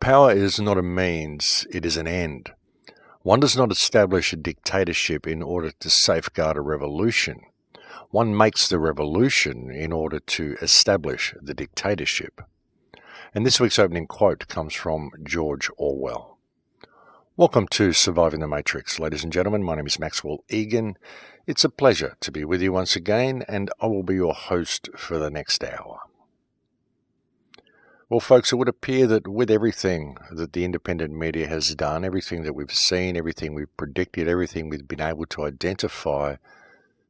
Power is not a means, it is an end. One does not establish a dictatorship in order to safeguard a revolution. One makes the revolution in order to establish the dictatorship. And this week's opening quote comes from George Orwell. Welcome to Surviving the Matrix, ladies and gentlemen. My name is Maxwell Egan. It's a pleasure to be with you once again, and I will be your host for the next hour. Well, folks, it would appear that with everything that the independent media has done, everything that we've seen, everything we've predicted, everything we've been able to identify,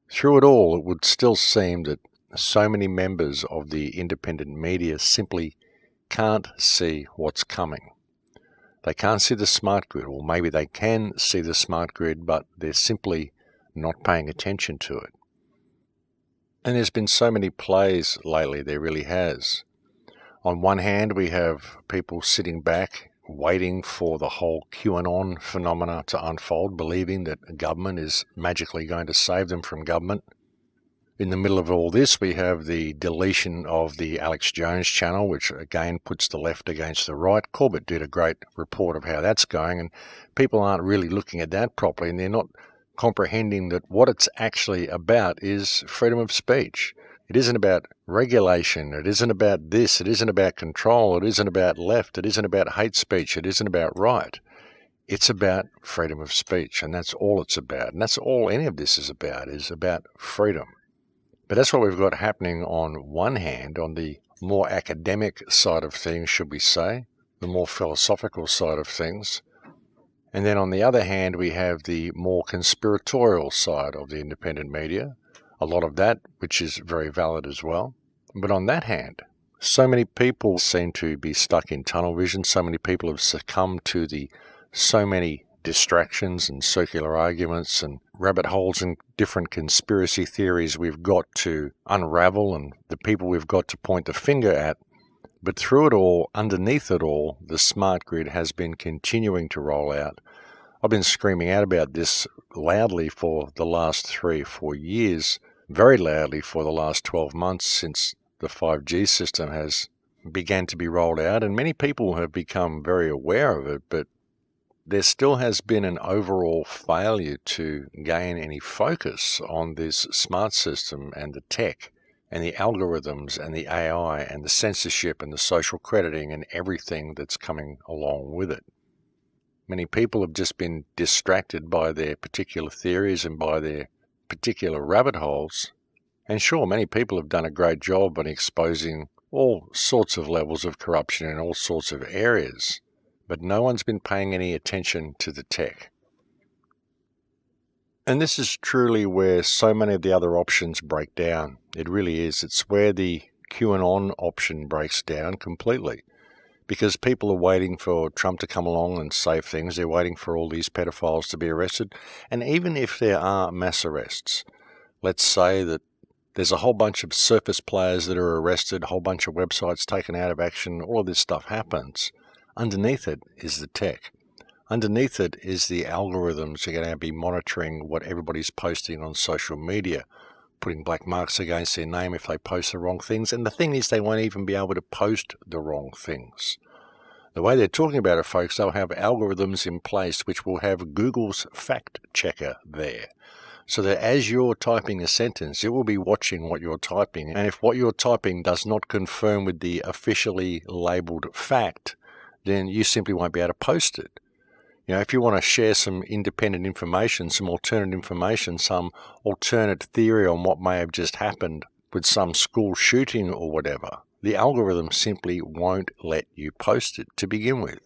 through it all, it would still seem that so many members of the independent media simply can't see what's coming. They can't see the smart grid, or maybe they can see the smart grid, but they're simply not paying attention to it. And there's been so many plays lately, there really has. On one hand, we have people sitting back, waiting for the whole QAnon phenomena to unfold, believing that government is magically going to save them from government. In the middle of all this, we have the deletion of the Alex Jones channel, which again puts the left against the right. Corbett did a great report of how that's going, and people aren't really looking at that properly, and they're not comprehending that what it's actually about is freedom of speech. It isn't about regulation, it isn't about this, it isn't about control, it isn't about left, it isn't about hate speech, it isn't about right. It's about freedom of speech, and that's all it's about. And that's all any of this is about freedom. But that's what we've got happening on one hand, on the more academic side of things, should we say, the more philosophical side of things. And then on the other hand, we have the more conspiratorial side of the independent media. A lot of that, which is very valid as well. But on that hand, so many people seem to be stuck in tunnel vision. So many people have succumbed to so many distractions and circular arguments and rabbit holes and different conspiracy theories we've got to unravel and the people we've got to point the finger at. But through it all, underneath it all, the smart grid has been continuing to roll out. I've been screaming out about this loudly for the last 3 or 4 years, very loudly for the last 12 months since the 5G system has began to be rolled out, and many people have become very aware of it, but there still has been an overall failure to gain any focus on this smart system and the tech and the algorithms and the AI and the censorship and the social crediting and everything that's coming along with it. Many people have just been distracted by their particular theories and by their particular rabbit holes. And sure, many people have done a great job on exposing all sorts of levels of corruption in all sorts of areas, but no one's been paying any attention to the tech. And this is truly where so many of the other options break down. It really is. It's where the QAnon option breaks down completely. Because people are waiting for Trump to come along and save things. They're waiting for all these pedophiles to be arrested. And even if there are mass arrests, let's say that there's a whole bunch of surface players that are arrested, a whole bunch of websites taken out of action, all of this stuff happens. Underneath it is the tech. Underneath it is the algorithms that are going to be monitoring what everybody's posting on social media, putting black marks against their name if they post the wrong things. And the thing is, they won't even be able to post the wrong things. The way they're talking about it, folks, they'll have algorithms in place which will have Google's fact checker there. So that as you're typing a sentence, it will be watching what you're typing. And if what you're typing does not confirm with the officially labeled fact, then you simply won't be able to post it. You know, if you want to share some independent information, some alternate information, some alternate theory on what may have just happened with some school shooting or whatever, the algorithm simply won't let you post it to begin with.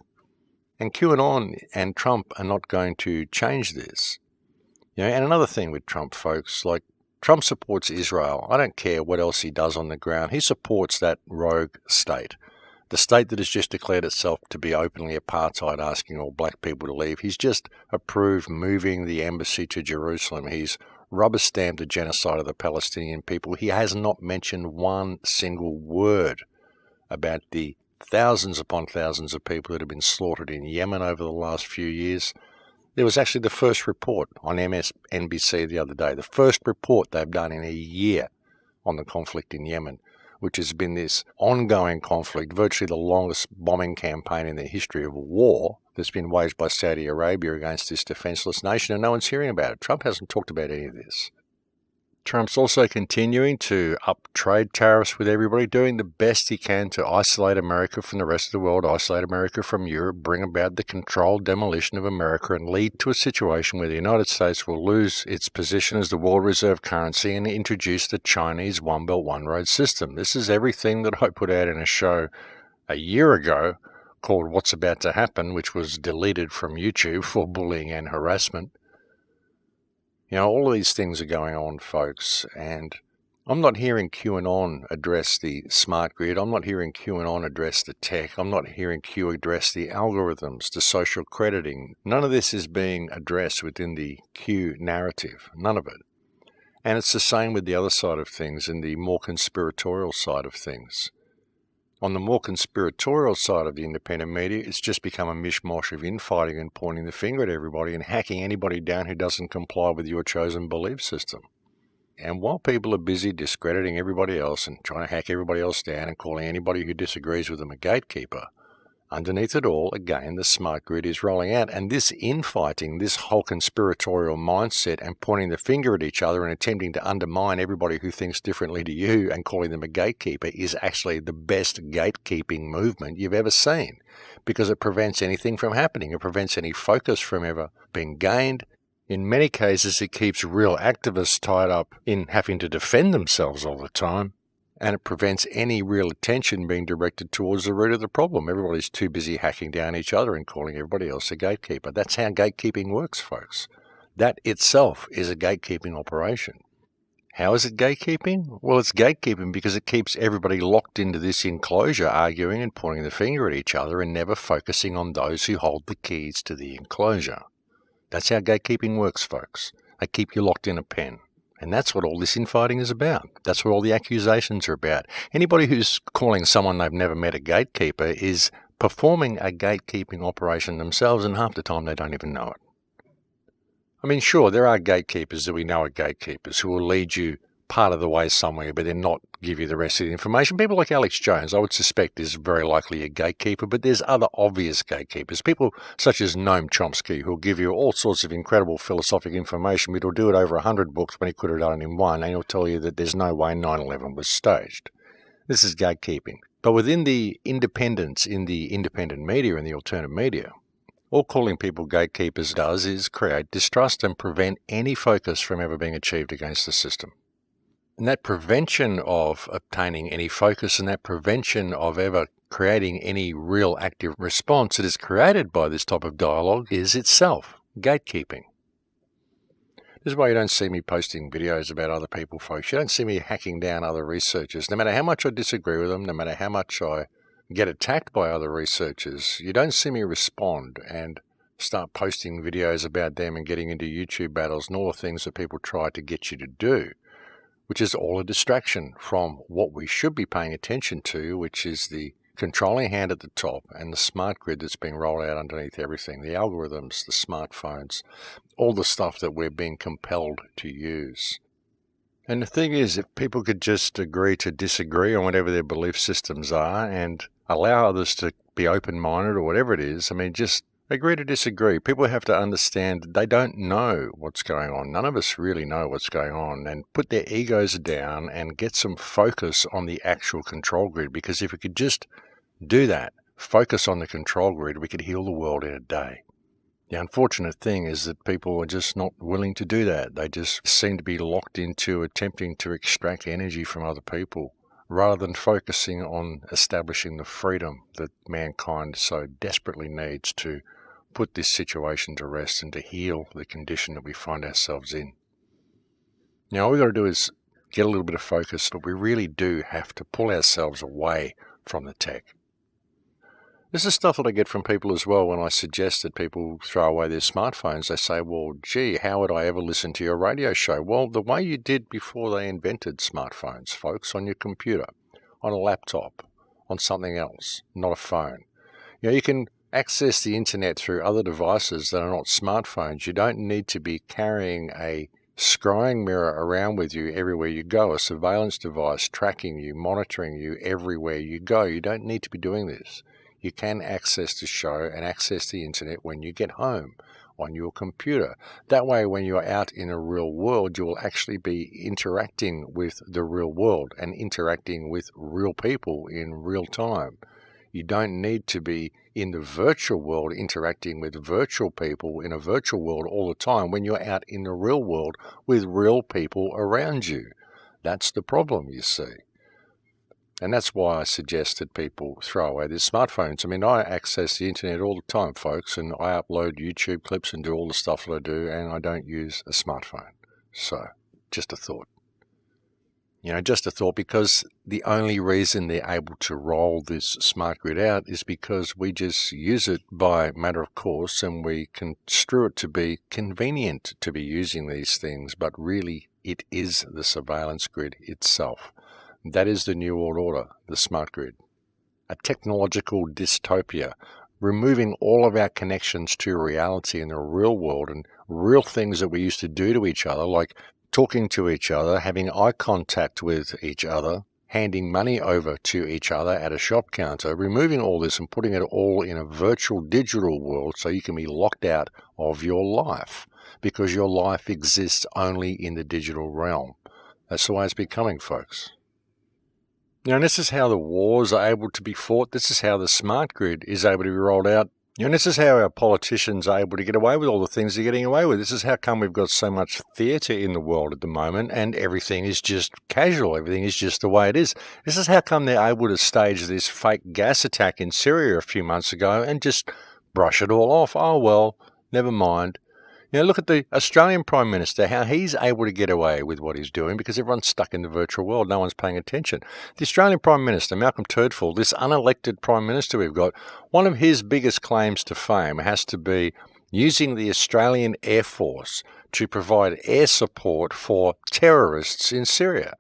And QAnon and Trump are not going to change this. You know, and another thing with Trump, folks, like Trump supports Israel. I don't care what else he does on the ground. He supports that rogue state. The state that has just declared itself to be openly apartheid, asking all black people to leave. He's just approved moving the embassy to Jerusalem. He's rubber-stamped the genocide of the Palestinian people. He has not mentioned one single word about the thousands upon thousands of people that have been slaughtered in Yemen over the last few years. There was actually the first report on MSNBC the other day, the first report they've done in a year on the conflict in Yemen, which has been this ongoing conflict, virtually the longest bombing campaign in the history of war that's been waged by Saudi Arabia against this defenseless nation, and no one's hearing about it. Trump hasn't talked about any of this. Trump's also continuing to up trade tariffs with everybody, doing the best he can to isolate America from the rest of the world, isolate America from Europe, bring about the controlled demolition of America, and lead to a situation where the United States will lose its position as the world reserve currency and introduce the Chinese One Belt, One Road system. This is everything that I put out in a show a year ago called What's About to Happen, which was deleted from YouTube for bullying and harassment. You know, all of these things are going on, folks, and I'm not hearing QAnon address the smart grid. I'm not hearing QAnon address the tech. I'm not hearing Q address the algorithms, the social crediting. None of this is being addressed within the Q narrative, none of it. And it's the same with the other side of things, in the more conspiratorial side of things. On the more conspiratorial side of the independent media, it's just become a mishmash of infighting and pointing the finger at everybody and hacking anybody down who doesn't comply with your chosen belief system. And while people are busy discrediting everybody else and trying to hack everybody else down and calling anybody who disagrees with them a gatekeeper, underneath it all, again, the smart grid is rolling out. And this infighting, this whole conspiratorial mindset and pointing the finger at each other and attempting to undermine everybody who thinks differently to you and calling them a gatekeeper is actually the best gatekeeping movement you've ever seen, because it prevents anything from happening. It prevents any focus from ever being gained. In many cases, it keeps real activists tied up in having to defend themselves all the time. And it prevents any real attention being directed towards the root of the problem. Everybody's too busy hacking down each other and calling everybody else a gatekeeper. That's how gatekeeping works, folks. That itself is a gatekeeping operation. How is it gatekeeping? Well, it's gatekeeping because it keeps everybody locked into this enclosure, arguing and pointing the finger at each other and never focusing on those who hold the keys to the enclosure. That's how gatekeeping works, folks. They keep you locked in a pen. And that's what all this infighting is about. That's what all the accusations are about. Anybody who's calling someone they've never met a gatekeeper is performing a gatekeeping operation themselves, and half the time they don't even know it. I mean, sure, there are gatekeepers that we know are gatekeepers who will lead you part of the way somewhere, but then not give you the rest of the information. People like Alex Jones, I would suspect, is very likely a gatekeeper, but there's other obvious gatekeepers. People such as Noam Chomsky, who'll give you all sorts of incredible philosophic information, but he'll do it over 100 books when he could have done it in one, and he'll tell you that there's no way 9/11 was staged. This is gatekeeping. But within the independence in the independent media and the alternative media, all calling people gatekeepers does is create distrust and prevent any focus from ever being achieved against the system. And that prevention of obtaining any focus and that prevention of ever creating any real active response that is created by this type of dialogue is itself gatekeeping. This is why you don't see me posting videos about other people, folks. You don't see me hacking down other researchers. No matter how much I disagree with them, no matter how much I get attacked by other researchers, you don't see me respond and start posting videos about them and getting into YouTube battles and all the things that people try to get you to do, which is all a distraction from what we should be paying attention to, which is the controlling hand at the top and the smart grid that's being rolled out underneath everything, the algorithms, the smartphones, all the stuff that we're being compelled to use. And the thing is, if people could just agree to disagree on whatever their belief systems are and allow others to be open-minded or whatever it is, I mean, just agree to disagree. People have to understand that they don't know what's going on. None of us really know what's going on, and put their egos down and get some focus on the actual control grid, because if we could just do that, focus on the control grid, we could heal the world in a day. The unfortunate thing is that people are just not willing to do that. They just seem to be locked into attempting to extract energy from other people, rather than focusing on establishing the freedom that mankind so desperately needs to put this situation to rest and to heal the condition that we find ourselves in. Now, all we've got to do is get a little bit of focus, but we really do have to pull ourselves away from the tech. This is stuff that I get from people as well when I suggest that people throw away their smartphones. They say, well, gee, how would I ever listen to your radio show? Well, the way you did before they invented smartphones, folks, on your computer, on a laptop, on something else, not a phone. You know, you can access the internet through other devices that are not smartphones. You don't need to be carrying a scrying mirror around with you everywhere you go, a surveillance device tracking you, monitoring you everywhere you go. You don't need to be doing this. You can access the show and access the internet when you get home on your computer. That way, when you're out in a real world, you will actually be interacting with the real world and interacting with real people in real time. You don't need to be in the virtual world interacting with virtual people in a virtual world all the time when you're out in the real world with real people around you. That's the problem, you see. And that's why I suggest that people throw away their smartphones. I mean, I access the internet all the time, folks, and I upload YouTube clips and do all the stuff that I do, and I don't use a smartphone. So, just a thought. Just a thought, because the only reason they're able to roll this smart grid out is because we just use it by matter of course, and we construe it to be convenient to be using these things, but really it is the surveillance grid itself. That is the New World Order, the smart grid. A technological dystopia, removing all of our connections to reality in the real world and real things that we used to do to each other, like talking to each other, having eye contact with each other, handing money over to each other at a shop counter, removing all this and putting it all in a virtual digital world so you can be locked out of your life because your life exists only in the digital realm. That's the way it's becoming, folks. And this is how the wars are able to be fought. This is how the smart grid is able to be rolled out. And this is how our politicians are able to get away with all the things they're getting away with. This is how come we've got so much theatre in the world at the moment and everything is just casual. Everything is just the way it is. This is how come they're able to stage this fake gas attack in Syria a few months ago and just brush it all off. Oh, well, never mind. Look at the Australian Prime Minister, how he's able to get away with what he's doing because everyone's stuck in the virtual world. No one's paying attention. The Australian Prime Minister, Malcolm Turnbull, this unelected Prime Minister we've got, one of his biggest claims to fame has to be using the Australian Air Force to provide air support for terrorists in Syria.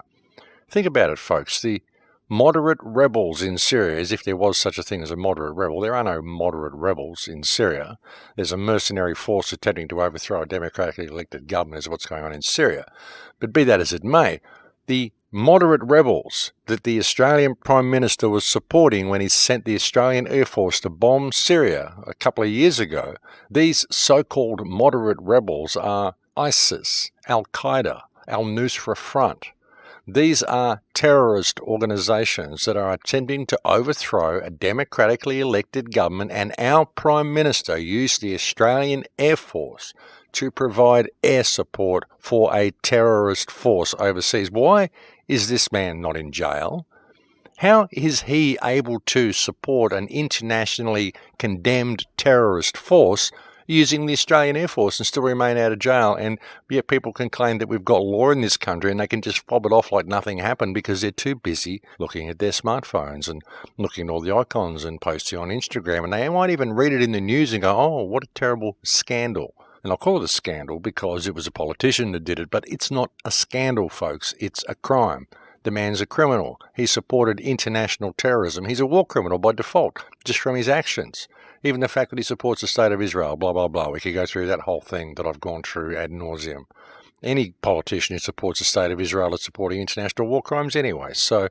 Think about it, folks. The moderate rebels in Syria, as if there was such a thing as a moderate rebel. There are no moderate rebels in Syria. There's a mercenary force attempting to overthrow a democratically elected government is what's going on in Syria. But be that as it may, the moderate rebels that the Australian Prime Minister was supporting when he sent the Australian Air Force to bomb Syria a couple of years ago, these so-called moderate rebels are ISIS, Al-Qaeda, Al-Nusra Front. These are terrorist organisations that are attempting to overthrow a democratically elected government, and our Prime Minister used the Australian Air Force to provide air support for a terrorist force overseas. Why is this man not in jail? How is he able to support an internationally condemned terrorist force using the Australian Air Force and still remain out of jail? And yet people can claim that we've got law in this country and they can just fob it off like nothing happened because they're too busy looking at their smartphones and looking at all the icons and posting on Instagram. And they might even read it in the news and go, oh, what a terrible scandal. And I'll call it a scandal because it was a politician that did it, but it's not a scandal, folks. It's a crime. The man's a criminal. He supported international terrorism. He's a war criminal by default, just from his actions. Even the fact that he supports the state of Israel, blah, blah, blah. We could go through that whole thing that I've gone through ad nauseum. Any politician who supports the state of Israel is supporting international war crimes anyway. So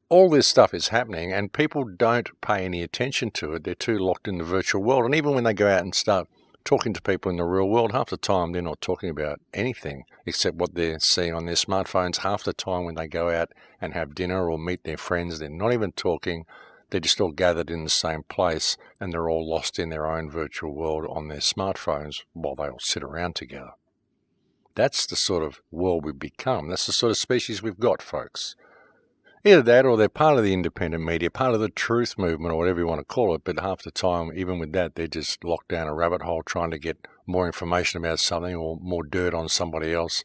all this stuff is happening and people don't pay any attention to it. They're too locked in the virtual world. And even when they go out and start talking to people in the real world, half the time they're not talking about anything except what they're seeing on their smartphones. Half the time when they go out and have dinner or meet their friends, they're not even talking. They're just all gathered in the same place and they're all lost in their own virtual world on their smartphones while they all sit around together. That's the sort of world we've become. That's the sort of species we've got, folks. Either that or they're part of the independent media, part of the truth movement or whatever you want to call it, but half the time, even with that, they're just locked down a rabbit hole trying to get more information about something or more dirt on somebody else.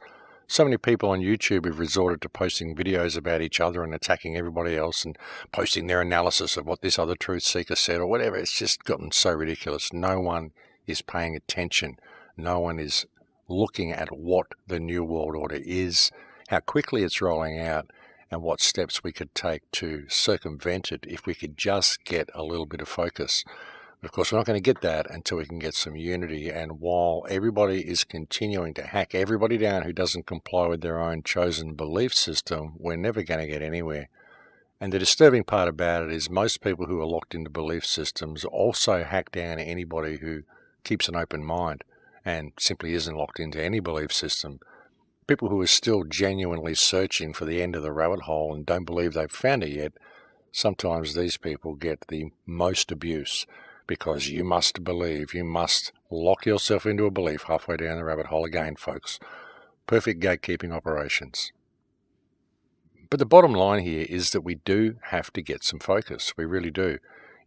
So many people on YouTube have resorted to posting videos about each other and attacking everybody else and posting their analysis of what this other truth seeker said or whatever. It's just gotten so ridiculous. No one is paying attention. No one is looking at what the New World Order is, how quickly it's rolling out, and what steps we could take to circumvent it if we could just get a little bit of focus. Of course, we're not going to get that until we can get some unity. And while everybody is continuing to hack everybody down who doesn't comply with their own chosen belief system, we're never going to get anywhere. And the disturbing part about it is most people who are locked into belief systems also hack down anybody who keeps an open mind and simply isn't locked into any belief system. People who are still genuinely searching for the end of the rabbit hole and don't believe they've found it yet, sometimes these people get the most abuse. Because you must believe, you must lock yourself into a belief halfway down the rabbit hole again, folks. Perfect gatekeeping operations. But the bottom line here is that we do have to get some focus. We really do.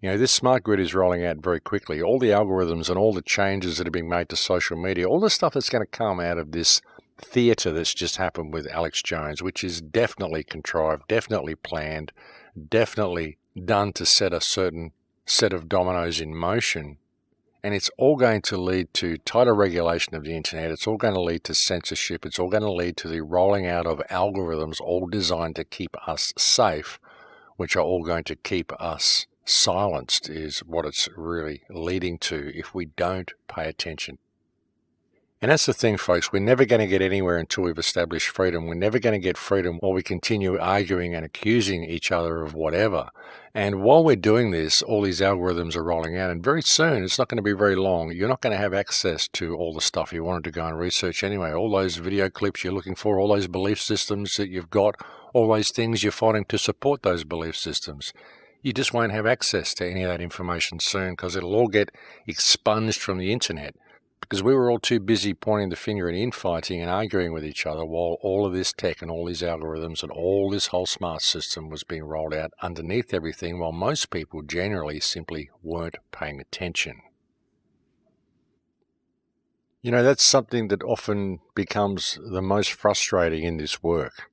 This smart grid is rolling out very quickly. All the algorithms and all the changes that are being made to social media, all the stuff that's going to come out of this theatre that's just happened with Alex Jones, which is definitely contrived, definitely planned, definitely done to set a certain set of dominoes in motion, and it's all going to lead to tighter regulation of the internet. It's all going to lead to censorship. It's all going to lead to the rolling out of algorithms all designed to keep us safe, which are all going to keep us silenced, is what it's really leading to if we don't pay attention. And that's the thing, folks. We're never going to get anywhere until we've established freedom. We're never going to get freedom while we continue arguing and accusing each other of whatever. And while we're doing this, all these algorithms are rolling out. And very soon, it's not going to be very long, you're not going to have access to all the stuff you wanted to go and research anyway. All those video clips you're looking for, all those belief systems that you've got, all those things you're finding to support those belief systems. You just won't have access to any of that information soon because it'll all get expunged from the internet. Because we were all too busy pointing the finger and infighting and arguing with each other while all of this tech and all these algorithms and all this whole smart system was being rolled out underneath everything, while most people generally simply weren't paying attention. That's something that often becomes the most frustrating in this work,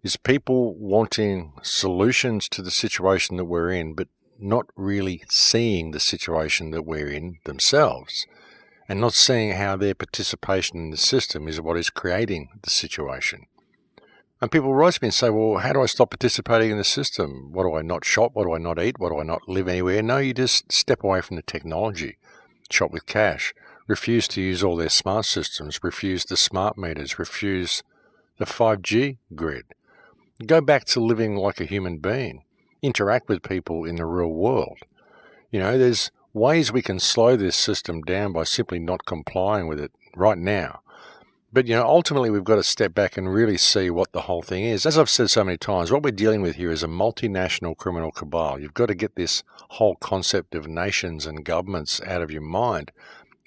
is people wanting solutions to the situation that we're in, but not really seeing the situation that we're in themselves. And not seeing how their participation in the system is what is creating the situation. And people write to me and say, well, how do I stop participating in the system? What do I not shop? What do I not eat? What do I not live anywhere? No, you just step away from the technology. Shop with cash. Refuse to use all their smart systems. Refuse the smart meters. Refuse the 5G grid. Go back to living like a human being. Interact with people in the real world. There's ways we can slow this system down by simply not complying with it right now. But, ultimately we've got to step back and really see what the whole thing is. As I've said so many times, what we're dealing with here is a multinational criminal cabal. You've got to get this whole concept of nations and governments out of your mind.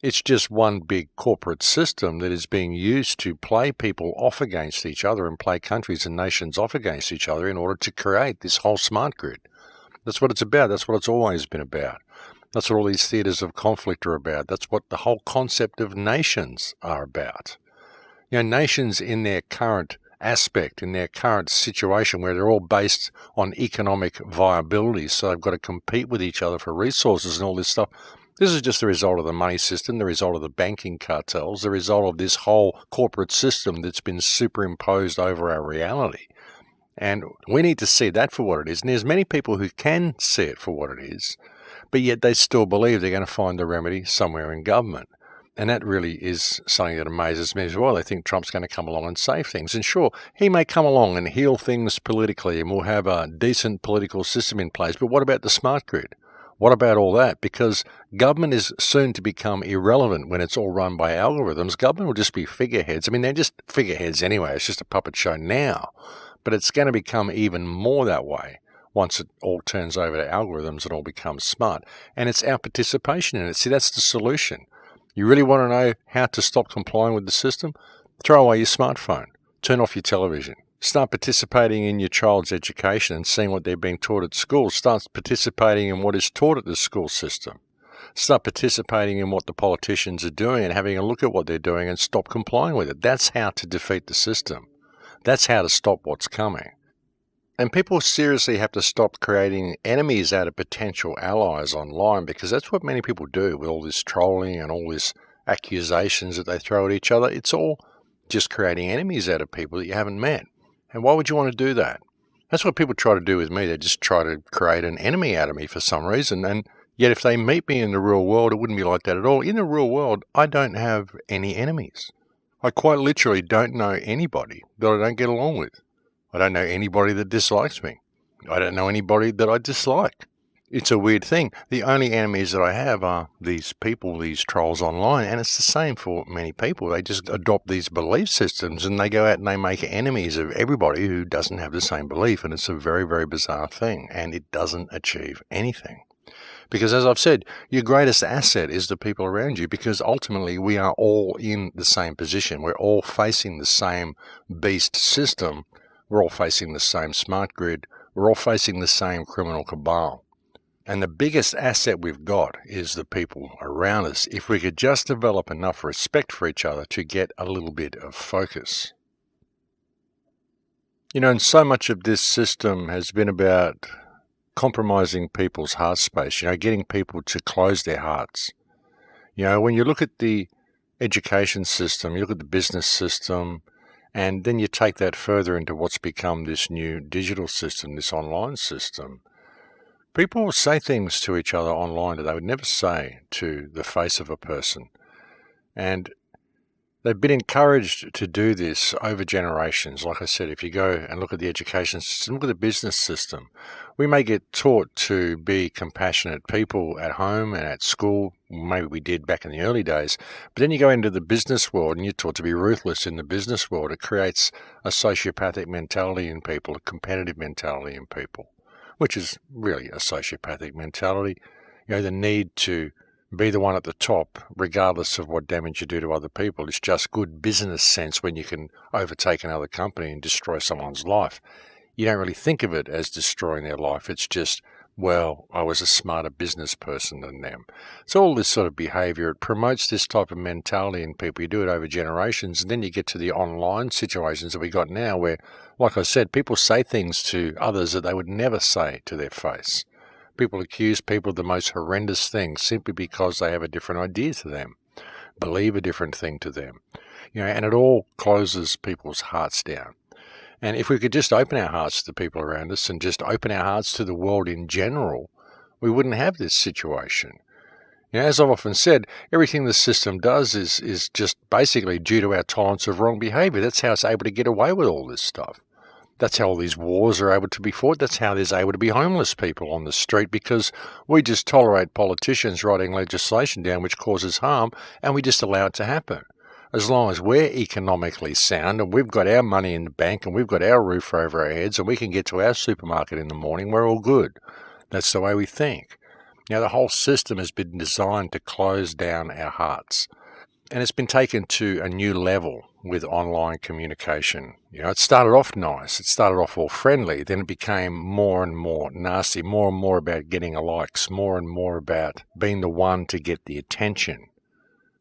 It's just one big corporate system that is being used to play people off against each other and play countries and nations off against each other in order to create this whole smart grid. That's what it's about. That's what it's always been about. That's what all these theatres of conflict are about. That's what the whole concept of nations are about. Nations in their current aspect, in their current situation where they're all based on economic viability, so they've got to compete with each other for resources and all this stuff. This is just the result of the money system, the result of the banking cartels, the result of this whole corporate system that's been superimposed over our reality. And we need to see that for what it is. And there's many people who can see it for what it is, but yet they still believe they're going to find the remedy somewhere in government. And that really is something that amazes me as well. They think Trump's going to come along and save things. And sure, he may come along and heal things politically and we'll have a decent political system in place. But what about the smart grid? What about all that? Because government is soon to become irrelevant when it's all run by algorithms. Government will just be figureheads. I mean, they're just figureheads anyway. It's just a puppet show now. But it's going to become even more that way once it all turns over to algorithms and all becomes smart. And it's our participation in it. See, that's the solution. You really want to know how to stop complying with the system? Throw away your smartphone. Turn off your television. Start participating in your child's education and seeing what they're being taught at school. Start participating in what is taught at the school system. Start participating in what the politicians are doing and having a look at what they're doing and stop complying with it. That's how to defeat the system. That's how to stop what's coming. And people seriously have to stop creating enemies out of potential allies online, because that's what many people do with all this trolling and all this accusations that they throw at each other. It's all just creating enemies out of people that you haven't met. And why would you want to do that? That's what people try to do with me. They just try to create an enemy out of me for some reason. And Yet if they meet me in the real world, it wouldn't be like that at all. In the real world, I don't have any enemies. I quite literally don't know anybody that I don't get along with. I don't know anybody that dislikes me. I don't know anybody that I dislike. It's a weird thing. The only enemies that I have are these people, these trolls online, and it's the same for many people. They just adopt these belief systems and they go out and they make enemies of everybody who doesn't have the same belief, and it's a very, very bizarre thing, and it doesn't achieve anything. Because as I've said, your greatest asset is the people around you, because ultimately we are all in the same position. We're all facing the same beast system. We're all facing the same smart grid. We're all facing the same criminal cabal. And the biggest asset we've got is the people around us, if we could just develop enough respect for each other to get a little bit of focus. And so much of this system has been about compromising people's heart space, getting people to close their hearts. When you look at the education system, you look at the business system, and then you take that further into what's become this new digital system, this online system. People will say things to each other online that they would never say to the face of a person. And they've been encouraged to do this over generations. Like I said, if you go and look at the education system, look at the business system, we may get taught to be compassionate people at home and at school. Maybe we did back in the early days. But then you go into the business world and you're taught to be ruthless in the business world. It creates a sociopathic mentality in people, a competitive mentality in people, which is really a sociopathic mentality. The need to be the one at the top, regardless of what damage you do to other people. It's just good business sense when you can overtake another company and destroy someone's life. You don't really think of it as destroying their life. It's just, well, I was a smarter business person than them. So all this sort of behavior, it promotes this type of mentality in people. You do it over generations, and then you get to the online situations that we got now where, like I said, people say things to others that they would never say to their face. People accuse people of the most horrendous things simply because they have a different idea to them, believe a different thing to them. And it all closes people's hearts down. And if we could just open our hearts to the people around us and just open our hearts to the world in general, we wouldn't have this situation. As I've often said, everything the system does is just basically due to our tolerance of wrong behavior. That's how it's able to get away with all this stuff. That's how all these wars are able to be fought. That's how there's able to be homeless people on the street, because we just tolerate politicians writing legislation down which causes harm, and we just allow it to happen. As long as we're economically sound and we've got our money in the bank and we've got our roof over our heads and we can get to our supermarket in the morning, we're all good. That's the way we think. The whole system has been designed to close down our hearts. And it's been taken to a new level with online communication. It started off nice. It started off all friendly. Then it became more and more nasty, more and more about getting likes, more and more about being the one to get the attention.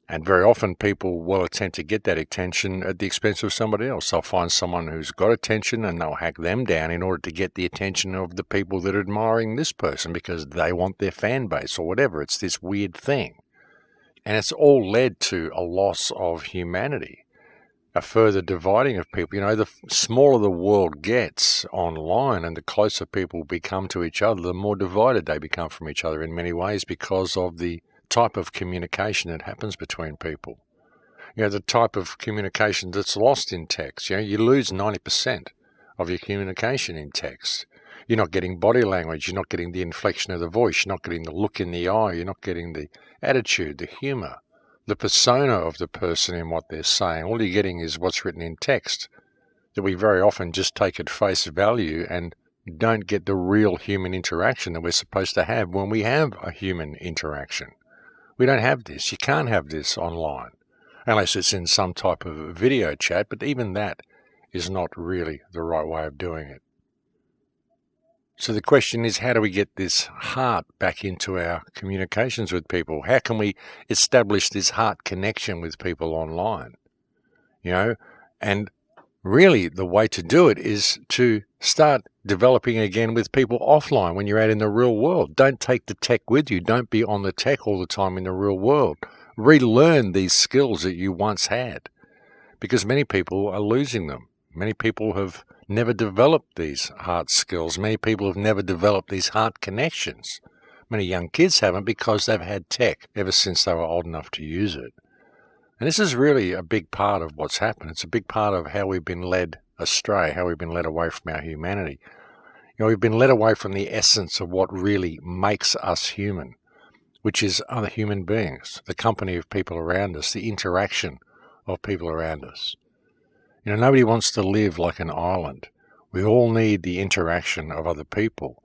And very often people will attempt to get that attention at the expense of somebody else. They'll find someone who's got attention and they'll hack them down in order to get the attention of the people that are admiring this person because they want their fan base or whatever. It's this weird thing. And it's all led to a loss of humanity, a further dividing of people. The smaller the world gets online and the closer people become to each other, the more divided they become from each other in many ways because of the type of communication that happens between people. The type of communication that's lost in text. You lose 90% of your communication in text. You're not getting body language. You're not getting the inflection of the voice. You're not getting the look in the eye. You're not getting the attitude, the humor, the persona of the person in what they're saying. All you're getting is what's written in text that we very often just take at face value and don't get the real human interaction that we're supposed to have when we have a human interaction. We don't have this. You can't have this online unless it's in some type of video chat, but even that is not really the right way of doing it. So the question is, how do we get this heart back into our communications with people? How can we establish this heart connection with people online? And really the way to do it is to start developing again with people offline when you're out in the real world. Don't take the tech with you. Don't be on the tech all the time in the real world. Relearn these skills that you once had, because many people are losing them. Many people have never developed these heart skills. Many people have never developed these heart connections Many young kids haven't because they've had tech ever since they were old enough to use it. And this is really a big part of what's happened. It's a big part of how we've been led astray, how we've been led away from our humanity. We've been led away from the essence of what really makes us human, which is other human beings, the company of people around us, the interaction of people around us. Nobody wants to live like an island. We all need the interaction of other people.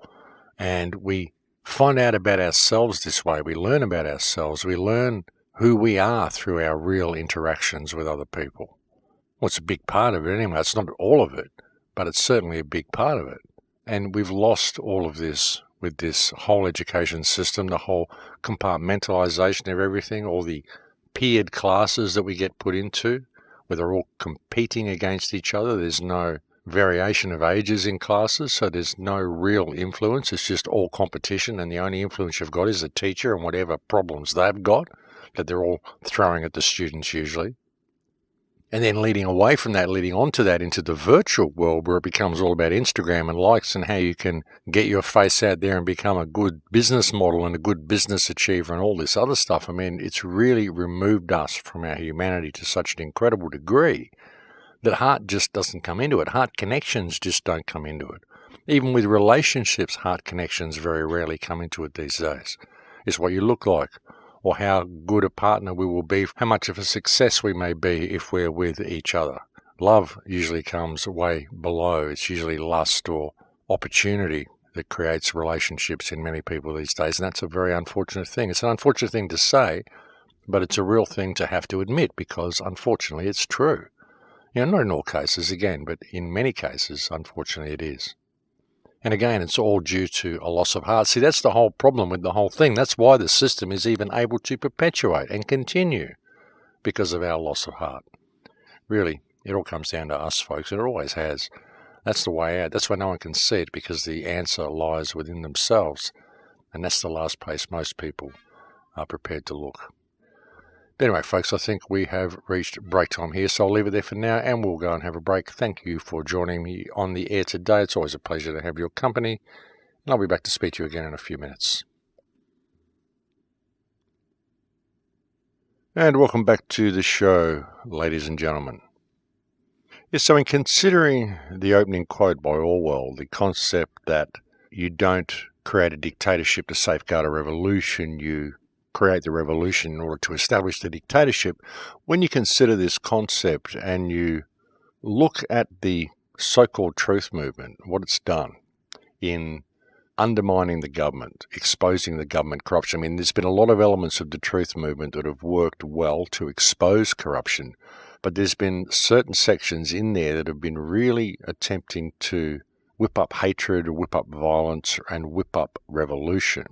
And we find out about ourselves this way. We learn about ourselves. We learn who we are through our real interactions with other people. Well, it's a big part of it anyway. It's not all of it, but it's certainly a big part of it. And we've lost all of this with this whole education system, the whole compartmentalization of everything, all the peered classes that we get put into, where they're all competing against each other. There's no variation of ages in classes, so there's no real influence. It's just all competition, and the only influence you've got is the teacher and whatever problems they've got that they're all throwing at the students usually. And then leading away from that, leading onto that into the virtual world where it becomes all about Instagram and likes and how you can get your face out there and become a good business model and a good business achiever and all this other stuff. I mean, it's really removed us from our humanity to such an incredible degree that heart just doesn't come into it. Heart connections just don't come into it. Even with relationships, heart connections very rarely come into it these days. It's what you look like, or how good a partner we will be, how much of a success we may be if we're with each other. Love usually comes way below. It's usually lust or opportunity that creates relationships in many people these days, and that's a very unfortunate thing. It's an unfortunate thing to say, but it's a real thing to have to admit because, unfortunately, it's true. Not in all cases, again, but in many cases, unfortunately, it is. And again, it's all due to a loss of heart. See, that's the whole problem with the whole thing. That's why the system is even able to perpetuate and continue, because of our loss of heart. Really, it all comes down to us, folks. It always has. That's the way out. That's why no one can see it, because the answer lies within themselves. And that's the last place most people are prepared to look. But anyway, folks, I think we have reached break time here, so I'll leave it there for now, and we'll go and have a break. Thank you for joining me on the air today. It's always a pleasure to have your company, and I'll be back to speak to you again in a few minutes. And welcome back to the show, ladies and gentlemen. Yes, so in considering the opening quote by Orwell, the concept that you don't create a dictatorship to safeguard a revolution, you create the revolution in order to establish the dictatorship. When you consider this concept and you look at the so-called truth movement, what it's done in undermining the government, exposing the government corruption. I mean, there's been a lot of elements of the truth movement that have worked well to expose corruption, but there's been certain sections in there that have been really attempting to whip up hatred, whip up violence, and whip up revolution.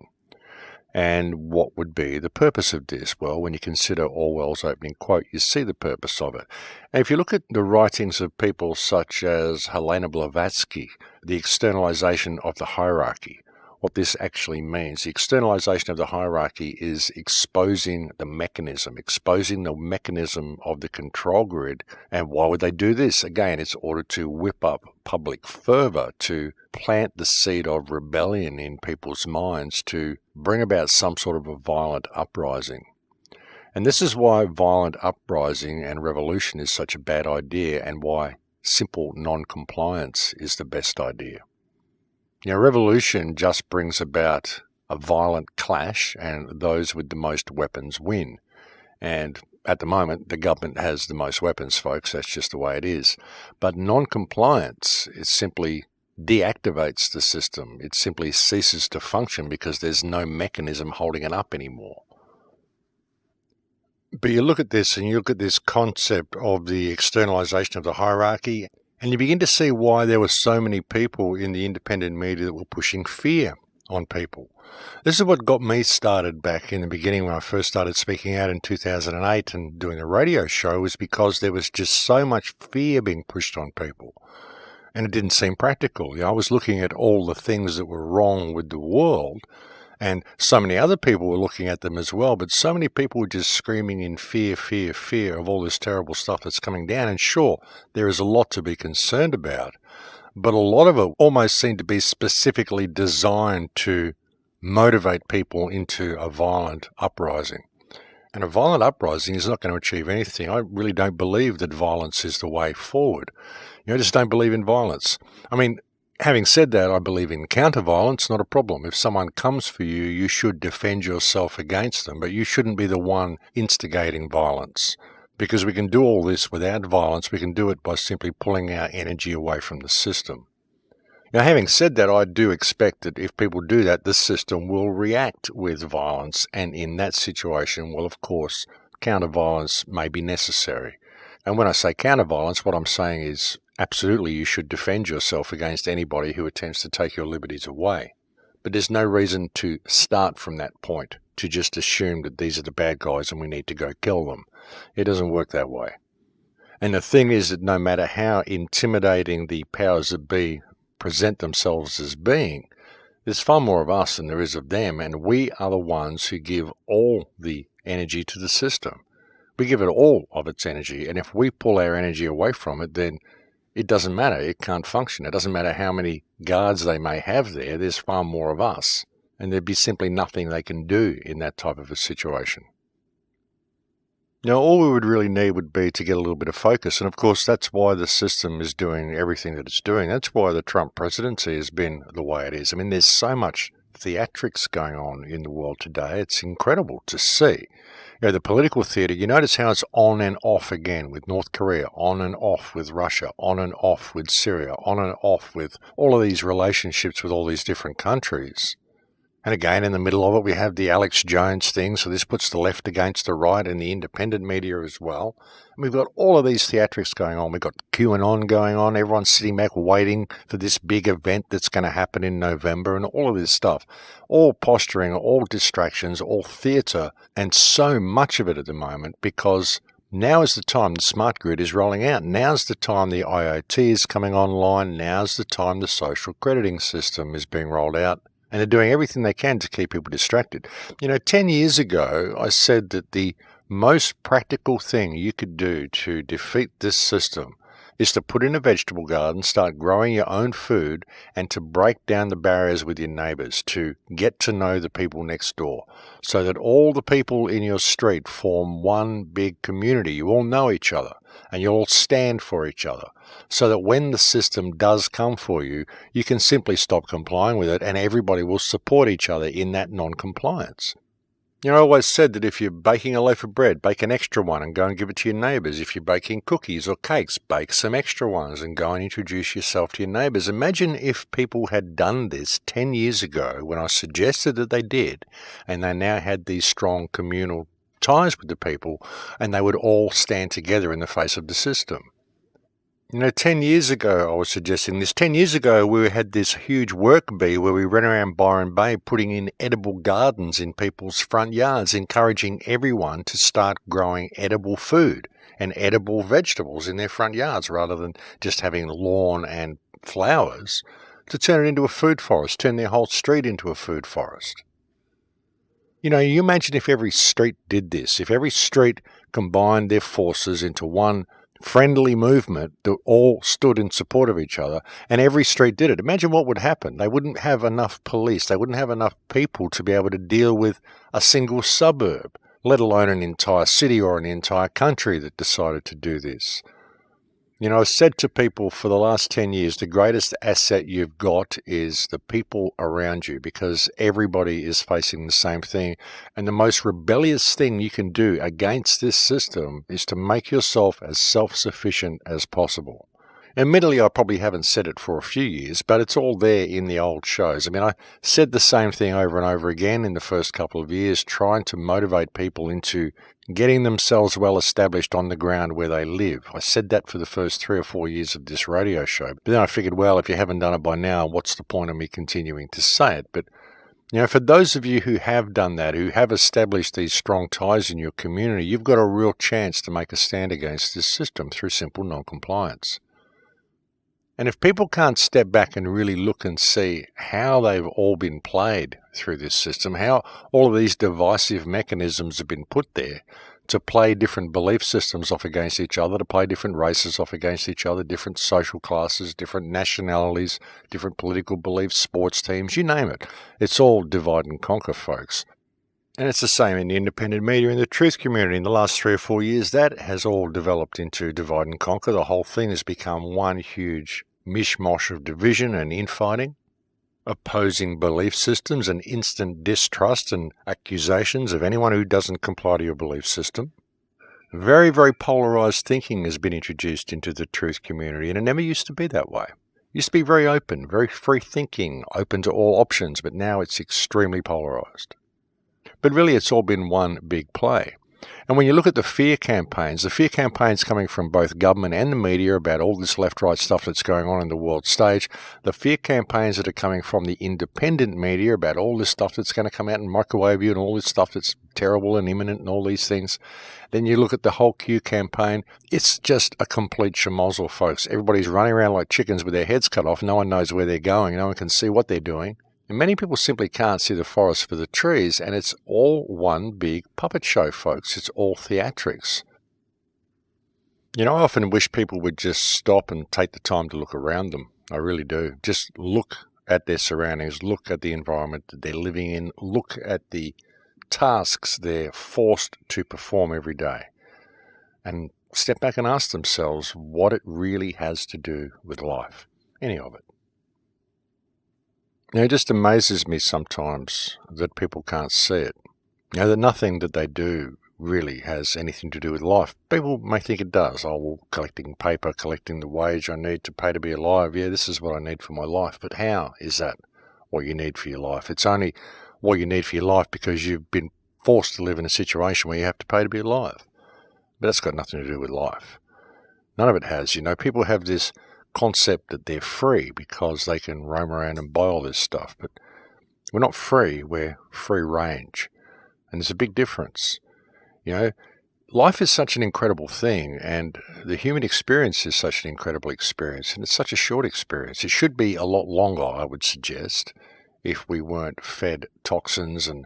And what would be the purpose of this? Well, when you consider Orwell's opening quote, you see the purpose of it. And if you look at the writings of people such as Helena Blavatsky, the externalization of the hierarchy, what this actually means, the externalization of the hierarchy is exposing the mechanism of the control grid. And why would they do this? Again, it's in order to whip up public fervor, to plant the seed of rebellion in people's minds, to bring about some sort of a violent uprising. And this is why violent uprising and revolution is such a bad idea, and why simple non-compliance is the best idea. Revolution just brings about a violent clash, and those with the most weapons win. And at the moment, the government has the most weapons, folks. That's just the way it is. But non-compliance, it simply deactivates the system. It simply ceases to function because there's no mechanism holding it up anymore. But you look at this and you look at this concept of the externalization of the hierarchy, and you begin to see why there were so many people in the independent media that were pushing fear on people. This is what got me started back in the beginning when I first started speaking out in 2008 and doing a radio show, was because there was just so much fear being pushed on people. And it didn't seem practical. I was looking at all the things that were wrong with the world, and so many other people were looking at them as well, but so many people were just screaming in fear, fear, fear of all this terrible stuff that's coming down. And sure, there is a lot to be concerned about, but a lot of it almost seemed to be specifically designed to motivate people into a violent uprising. And a violent uprising is not going to achieve anything. I really don't believe that violence is the way forward. I just don't believe in violence. I mean, having said that, I believe in counter-violence, not a problem. If someone comes for you, you should defend yourself against them, but you shouldn't be the one instigating violence. Because we can do all this without violence. We can do it by simply pulling our energy away from the system. Now, having said that, I do expect that if people do that, the system will react with violence, and in that situation, well, of course, counter-violence may be necessary. And when I say counter-violence, what I'm saying is absolutely you should defend yourself against anybody who attempts to take your liberties away. But there's no reason to start from that point, to just assume that these are the bad guys and we need to go kill them. It doesn't work that way. And the thing is that no matter how intimidating the powers that be present themselves as being, there's far more of us than there is of them, and we are the ones who give all the energy to the system. We give it all of its energy, and if we pull our energy away from it, then it doesn't matter. It can't function. It doesn't matter how many guards they may have there. There's far more of us, and there'd be simply nothing they can do in that type of a situation. Now, all we would really need would be to get a little bit of focus, and of course that's why the system is doing everything that it's doing. That's why the Trump presidency has been the way it is. I mean, there's so much theatrics going on in the world today. It's incredible to see. The political theatre, you notice how it's on and off again with North Korea, on and off with Russia, on and off with Syria, on and off with all of these relationships with all these different countries. And again, in the middle of it, we have the Alex Jones thing, so this puts the left against the right and the independent media as well. And we've got all of these theatrics going on. We've got QAnon going on. Everyone's sitting back waiting for this big event that's going to happen in November and all of this stuff. All posturing, all distractions, all theatre, and so much of it at the moment because now is the time the smart grid is rolling out. Now's the time the IoT is coming online. Now's the time the social crediting system is being rolled out. And they're doing everything they can to keep people distracted. 10 years ago, I said that the most practical thing you could do to defeat this system is to put in a vegetable garden, start growing your own food, and to break down the barriers with your neighbours, to get to know the people next door, so that all the people in your street form one big community. You all know each other, and you all stand for each other, so that when the system does come for you, you can simply stop complying with it, and everybody will support each other in that non-compliance. I always said that if you're baking a loaf of bread, bake an extra one and go and give it to your neighbours. If you're baking cookies or cakes, bake some extra ones and go and introduce yourself to your neighbours. Imagine if people had done this 10 years ago when I suggested that they did, and they now had these strong communal ties with the people, and they would all stand together in the face of the system. 10 years ago, I was suggesting this. 10 years ago, we had this huge work bee where we ran around Byron Bay putting in edible gardens in people's front yards, encouraging everyone to start growing edible food and edible vegetables in their front yards rather than just having lawn and flowers, to turn it into a food forest, turn their whole street into a food forest. You imagine if every street did this, if every street combined their forces into one friendly movement that all stood in support of each other, and every street did it. Imagine what would happen. They wouldn't have enough police. They wouldn't have enough people to be able to deal with a single suburb, let alone an entire city or an entire country that decided to do this. I've said to people for the last 10 years, the greatest asset you've got is the people around you, because everybody is facing the same thing. And the most rebellious thing you can do against this system is to make yourself as self-sufficient as possible. Admittedly, I probably haven't said it for a few years, but it's all there in the old shows. I said the same thing over and over again in the first couple of years, trying to motivate people into getting themselves well established on the ground where they live. I said that for the first 3 or 4 years of this radio show. But then I figured, well, if you haven't done it by now, what's the point of me continuing to say it? But, for those of you who have done that, who have established these strong ties in your community, you've got a real chance to make a stand against this system through simple non-compliance. And if people can't step back and really look and see how they've all been played through this system, how all of these divisive mechanisms have been put there to play different belief systems off against each other, to play different races off against each other, different social classes, different nationalities, different political beliefs, sports teams, you name it. It's all divide and conquer, folks. And it's the same in the independent media and the truth community. In the last 3 or 4 years, that has all developed into divide and conquer. The whole thing has become one huge mishmash of division and infighting, opposing belief systems and instant distrust and accusations of anyone who doesn't comply to your belief system. Very, very polarized thinking has been introduced into the truth community, and it never used to be that way. It used to be very open, very free thinking, open to all options, but now it's extremely polarized. But really, it's all been one big play. And when you look at the fear campaigns coming from both government and the media about all this left-right stuff that's going on in the world stage, the fear campaigns that are coming from the independent media about all this stuff that's going to come out and microwave you and all this stuff that's terrible and imminent and all these things, then you look at the whole Q campaign, it's just a complete schmozzle, folks. Everybody's running around like chickens with their heads cut off. No one knows where they're going. No one can see what they're doing. And many people simply can't see the forest for the trees, and it's all one big puppet show, folks. It's all theatrics. You know, I often wish people would just stop and take the time to look around them. I really do. Just look at their surroundings, look at the environment that they're living in, look at the tasks they're forced to perform every day, and step back and ask themselves what it really has to do with life, any of it. You know, it just amazes me sometimes that people can't see it. You know, that nothing that they do really has anything to do with life. People may think it does. Oh, well, collecting paper, collecting the wage I need to pay to be alive. Yeah, this is what I need for my life. But how is that what you need for your life? It's only what you need for your life because you've been forced to live in a situation where you have to pay to be alive. But that's got nothing to do with life. None of it has. You know, people have this concept that they're free because they can roam around and buy all this stuff. But we're not free, we're free range. And there's a big difference. You know, life is such an incredible thing, and the human experience is such an incredible experience, and it's such a short experience. It should be a lot longer, I would suggest, if we weren't fed toxins and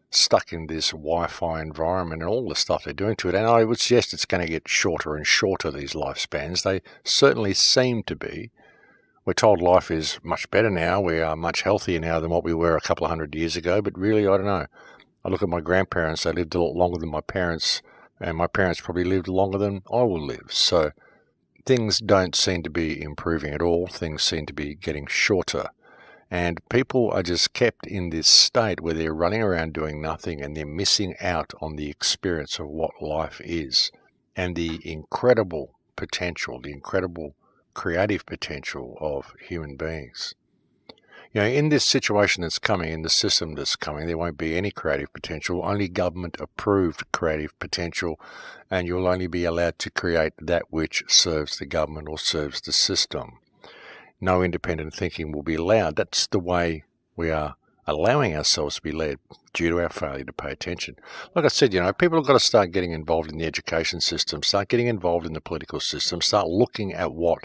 stuck in this Wi-Fi environment and all the stuff they're doing to it. And I would suggest it's going to get shorter and shorter, these lifespans. They certainly seem to be. We're told life is much better now. We are much healthier now than what we were a couple of 100 years ago. But really, I don't know. I look at my grandparents. They lived a lot longer than my parents. And my parents probably lived longer than I will live. So things don't seem to be improving at all. Things seem to be getting shorter. And people are just kept in this state where they're running around doing nothing, and they're missing out on the experience of what life is and the incredible potential, the incredible creative potential of human beings. You know, in this situation that's coming, in the system that's coming, there won't be any creative potential, only government-approved creative potential, and you'll only be allowed to create that which serves the government or serves the system. No independent thinking will be allowed. That's the way we are allowing ourselves to be led due to our failure to pay attention. Like I said, you know, people have got to start getting involved in the education system, start getting involved in the political system, start looking at what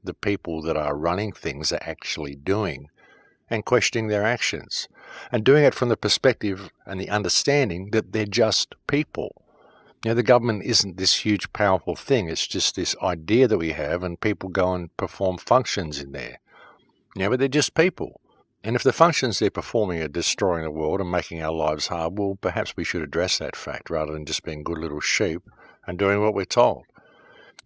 the people that are running things are actually doing and questioning their actions, and doing it from the perspective and the understanding that they're just people. You know, the government isn't this huge, powerful thing. It's just this idea that we have, and people go and perform functions in there. Yeah, but they're just people. And if the functions they're performing are destroying the world and making our lives hard, well, perhaps we should address that fact rather than just being good little sheep and doing what we're told.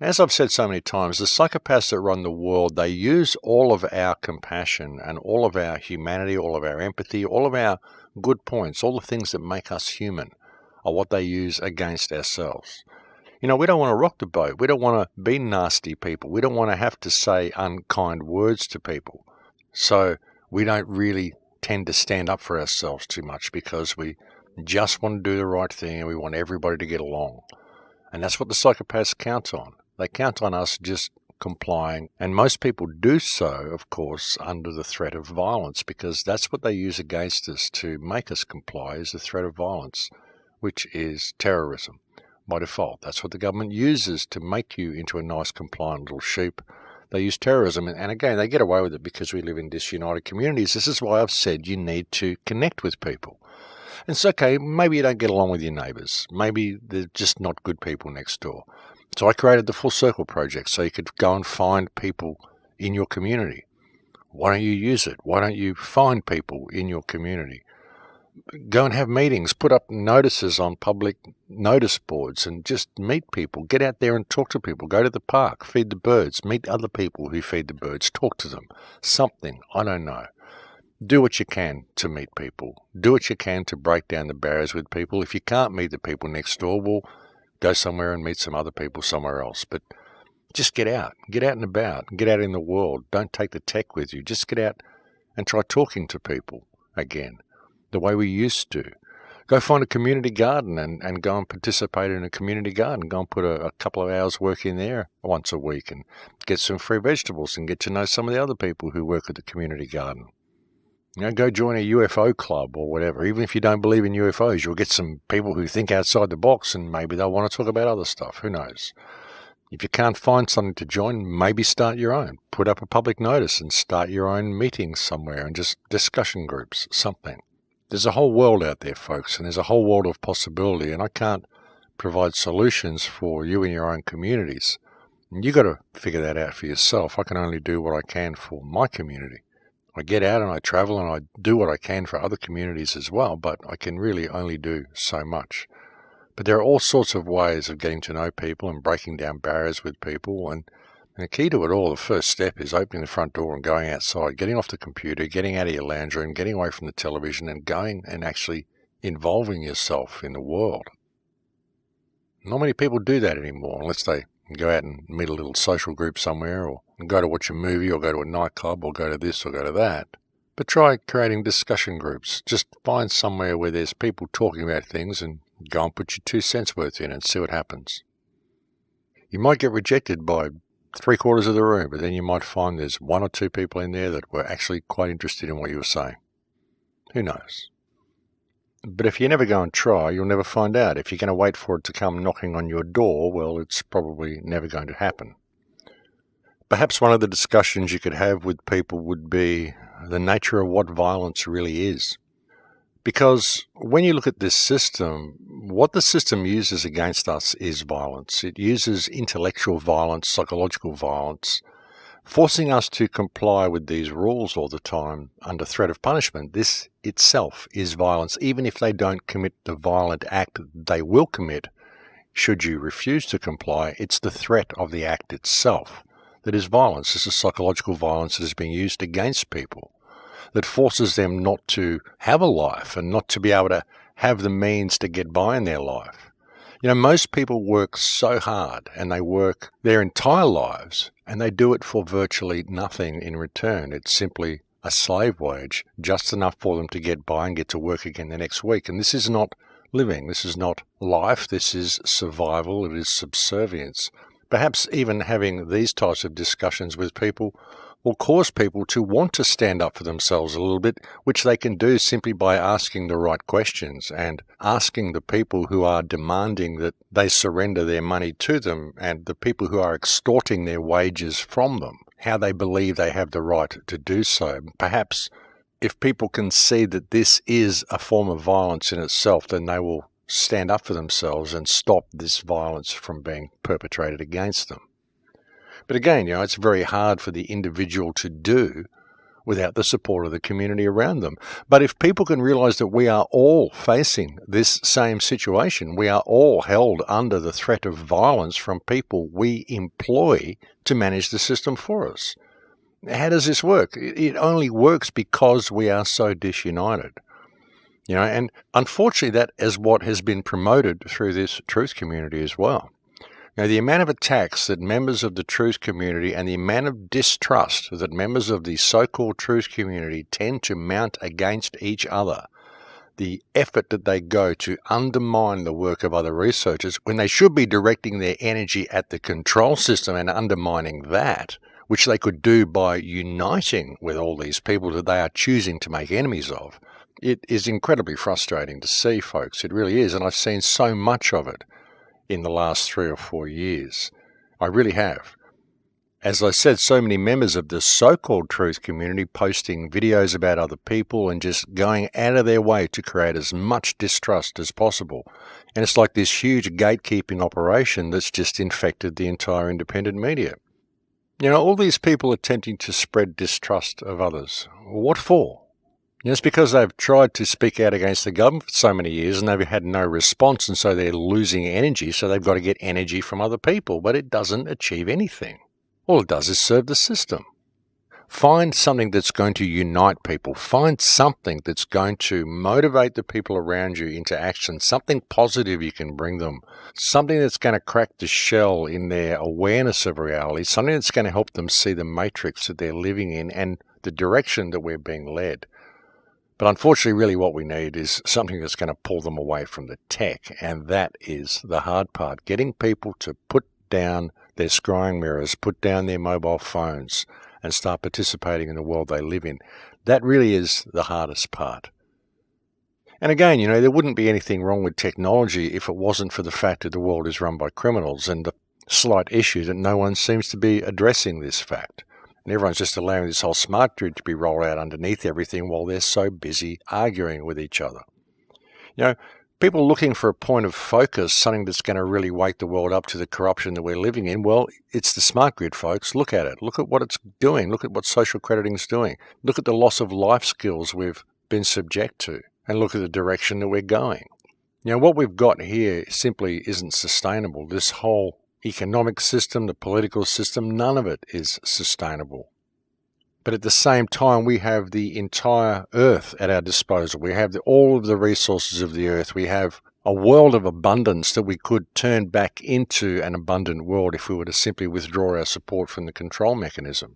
As I've said so many times, the psychopaths that run the world, they use all of our compassion and all of our humanity, all of our empathy, all of our good points, all the things that make us human, are what they use against ourselves. You know, we don't want to rock the boat. We don't want to be nasty people. We don't want to have to say unkind words to people. So we don't really tend to stand up for ourselves too much because we just want to do the right thing and we want everybody to get along. And that's what the psychopaths count on. They count on us just complying. And most people do so, of course, under the threat of violence, because that's what they use against us to make us comply, is the threat of violence, which is terrorism by default. That's what the government uses to make you into a nice, compliant little sheep. They use terrorism, and again, they get away with it because we live in disunited communities. This is why I've said you need to connect with people. And it's okay, maybe you don't get along with your neighbours. Maybe they're just not good people next door. So I created the Full Circle Project so you could go and find people in your community. Why don't you use it? Why don't you find people in your community? Go and have meetings, put up notices on public notice boards and just meet people. Get out there and talk to people. Go to the park, feed the birds, meet other people who feed the birds, talk to them. Something, I don't know. Do what you can to meet people. Do what you can to break down the barriers with people. If you can't meet the people next door, well, go somewhere and meet some other people somewhere else. But just get out and about, get out in the world. Don't take the tech with you. Just get out and try talking to people again, the way we used to. Go find a community garden and go and participate in a community garden. Go and put a couple of hours work in there once a week and get some free vegetables and get to know some of the other people who work at the community garden. Go join a UFO club or whatever. Even if you don't believe in UFOs, you'll get some people who think outside the box and maybe they'll want to talk about other stuff. Who knows? If you can't find something to join, maybe start your own. Put up a public notice and start your own meetings somewhere and just discussion groups, something. There's a whole world out there, folks, and there's a whole world of possibility, and I can't provide solutions for you in your own communities. And you've got to figure that out for yourself. I can only do what I can for my community. I get out and I travel and I do what I can for other communities as well, but I can really only do so much. But there are all sorts of ways of getting to know people and breaking down barriers with people, and the key to it all, the first step, is opening the front door and going outside, getting off the computer, getting out of your lounge room, getting away from the television and going and actually involving yourself in the world. Not many people do that anymore unless they go out and meet a little social group somewhere or go to watch a movie or go to a nightclub or go to this or go to that. But try creating discussion groups. Just find somewhere where there's people talking about things and go and put your 2 cents worth in and see what happens. You might get rejected by 3/4 of the room, but then you might find there's 1 or 2 people in there that were actually quite interested in what you were saying. Who knows? But if you never go and try, you'll never find out. If you're going to wait for it to come knocking on your door, well, it's probably never going to happen. Perhaps one of the discussions you could have with people would be the nature of what violence really is. Because when you look at this system, what the system uses against us is violence. It uses intellectual violence, psychological violence, forcing us to comply with these rules all the time under threat of punishment. This itself is violence, even if they don't commit the violent act they will commit. Should you refuse to comply, it's the threat of the act itself that is violence. This is psychological violence that is being used against people, that forces them not to have a life and not to be able to have the means to get by in their life. Most people work so hard and they work their entire lives and they do it for virtually nothing in return. It's simply a slave wage, just enough for them to get by and get to work again the next week. And this is not living. This is not life. This is survival. It is subservience. Perhaps even having these types of discussions with people will cause people to want to stand up for themselves a little bit, which they can do simply by asking the right questions and asking the people who are demanding that they surrender their money to them and the people who are extorting their wages from them, how they believe they have the right to do so. Perhaps if people can see that this is a form of violence in itself, then they will stand up for themselves and stop this violence from being perpetrated against them. But again, it's very hard for the individual to do without the support of the community around them. But if people can realize that we are all facing this same situation, we are all held under the threat of violence from people we employ to manage the system for us. How does this work? It only works because we are so disunited. And unfortunately that is what has been promoted through this truth community as well. The amount of attacks that members of the truth community and the amount of distrust that members of the so-called truth community tend to mount against each other, the effort that they go to undermine the work of other researchers when they should be directing their energy at the control system and undermining that, which they could do by uniting with all these people that they are choosing to make enemies of. It is incredibly frustrating to see, folks. It really is, and I've seen so much of it in the last 3 or 4 years. I really have. As I said, so many members of the so-called truth community posting videos about other people and just going out of their way to create as much distrust as possible. And it's like this huge gatekeeping operation that's just infected the entire independent media. You know, all these people attempting to spread distrust of others. What for? You know, it's because they've tried to speak out against the government for so many years and they've had no response, and so they're losing energy, so they've got to get energy from other people, but it doesn't achieve anything. All it does is serve the system. Find something that's going to unite people. Find something that's going to motivate the people around you into action, something positive you can bring them, something that's going to crack the shell in their awareness of reality, something that's going to help them see the matrix that they're living in and the direction that we're being led. But unfortunately, really what we need is something that's going to pull them away from the tech, and that is the hard part, getting people to put down their scrying mirrors, put down their mobile phones, and start participating in the world they live in. That really is the hardest part. And again, you know, there wouldn't be anything wrong with technology if it wasn't for the fact that the world is run by criminals, and the slight issue that no one seems to be addressing this fact. And everyone's just allowing this whole smart grid to be rolled out underneath everything while they're so busy arguing with each other. You know, people looking for a point of focus, something that's going to really wake the world up to the corruption that we're living in, well, it's the smart grid, folks. Look at it. Look at what it's doing. Look at what social crediting is doing. Look at the loss of life skills we've been subject to, and look at the direction that we're going. You know, what we've got here simply isn't sustainable. This whole economic system, the political system, none of it is sustainable. But at the same time, we have the entire earth at our disposal. We have all of the resources of the earth. We have a world of abundance that we could turn back into an abundant world if we were to simply withdraw our support from the control mechanism.